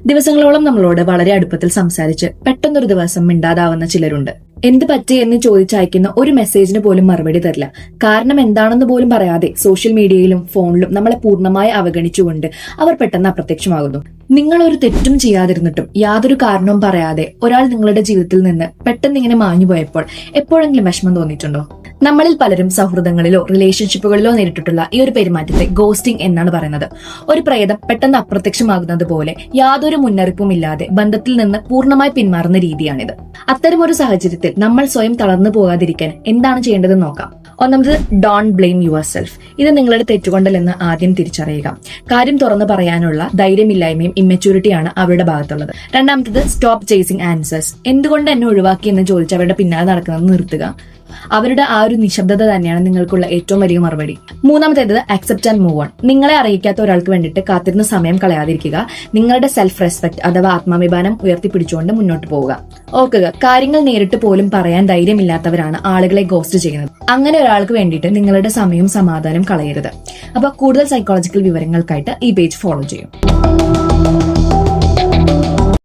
ദിവസങ്ങളോളം നമ്മളോട് വളരെ അടുപ്പത്തിൽ സംസാരിച്ച് പെട്ടെന്നൊരു ദിവസം മിണ്ടാതാവുന്ന ചിലരുണ്ട്. എന്ത് പറ്റി എന്ന് ചോദിച്ചയക്കുന്ന ഒരു മെസ്സേജിന് പോലും മറുപടി തരില്ല. കാരണം എന്താണെന്ന് പോലും പറയാതെ സോഷ്യൽ മീഡിയയിലും ഫോണിലും നമ്മളെ പൂർണ്ണമായി അവഗണിച്ചുകൊണ്ട് അവർ പെട്ടെന്ന് അപ്രത്യക്ഷമാകുന്നു. നിങ്ങൾ ഒരു തെറ്റും ചെയ്യാതിരുന്നിട്ടും യാതൊരു കാരണവും പറയാതെ ഒരാൾ നിങ്ങളുടെ ജീവിതത്തിൽ നിന്ന് പെട്ടെന്ന് ഇങ്ങനെ മാഞ്ഞു പോയപ്പോൾ എപ്പോഴെങ്കിലും വിഷമം തോന്നിയിട്ടുണ്ടോ? നമ്മളിൽ പലരും സൗഹൃദങ്ങളിലോ റിലേഷൻഷിപ്പുകളിലോ നേരിട്ടിട്ടുള്ള ഈ ഒരു പെരുമാറ്റത്തെ ഗോസ്റ്റിംഗ് എന്നാണ് പറയുന്നത്. ഒരു പ്രേതം പെട്ടെന്ന് അപ്രത്യക്ഷമാകുന്നത് പോലെ യാതൊരു മുന്നറിയിപ്പും ഇല്ലാതെ ബന്ധത്തിൽ നിന്ന് പൂർണ്ണമായി പിന്മാറുന്ന രീതിയാണിത്. അത്തരമൊരു സാഹചര്യത്തിൽ നമ്മൾ സ്വയം തളർന്നു പോകാതിരിക്കാൻ എന്താണ് ചെയ്യേണ്ടതെന്ന് നോക്കാം. ഒന്നാമത്, ഡോണ്ട് ബ്ലെയിം യുവർ സെൽഫ്. ഇത് നിങ്ങളുടെ തെറ്റുകൊണ്ടല്ലെന്ന് ആദ്യം തിരിച്ചറിയുക. കാര്യം തുറന്നു പറയാനുള്ള ധൈര്യമില്ലായ്മയും ഇമ്മെച്യൂരിറ്റിയാണ് അവരുടെ ഭാഗത്തുള്ളത്. രണ്ടാമത്തത്, സ്റ്റോപ്പ് ചേസിങ് ആൻസേഴ്സ്. എന്തുകൊണ്ട് എന്നെ ഒഴിവാക്കി എന്ന് ചോദിച്ച് അവരുടെ പിന്നാലെ നടക്കുന്നത് നിർത്തുക. അവരുടെ ആ ഒരു നിശബ്ദത തന്നെയാണ് നിങ്ങൾക്കുള്ള ഏറ്റവും വലിയ മറുപടി. മൂന്നാമത്തേത്, അക്സെപ്റ്റ് ആൻഡ് മൂവ് ഓൺ. നിങ്ങളെ അറിയിക്കാത്ത ഒരാൾക്ക് വേണ്ടിയിട്ട് കാത്തിരുന്ന സമയം കളയാതിരിക്കുക. നിങ്ങളുടെ സെൽഫ് റെസ്പെക്ട് അഥവാ ആത്മാഭിമാനം ഉയർത്തിപ്പിടിച്ചുകൊണ്ട് മുന്നോട്ട് പോവുക. ഓർക്കുക, കാര്യങ്ങൾ നേരിട്ട് പോലും പറയാൻ ധൈര്യമില്ലാത്തവരാണ് ആളുകളെ ഗോസ്റ്റ് ചെയ്യുന്നത്. അങ്ങനെ ഒരാൾക്ക് വേണ്ടിയിട്ട് നിങ്ങളുടെ സമയവും സമാധാനം കളയരുത്. അപ്പൊ കൂടുതൽ സൈക്കോളജിക്കൽ വിവരങ്ങൾക്കായിട്ട് ഈ പേജ് ഫോളോ ചെയ്യും.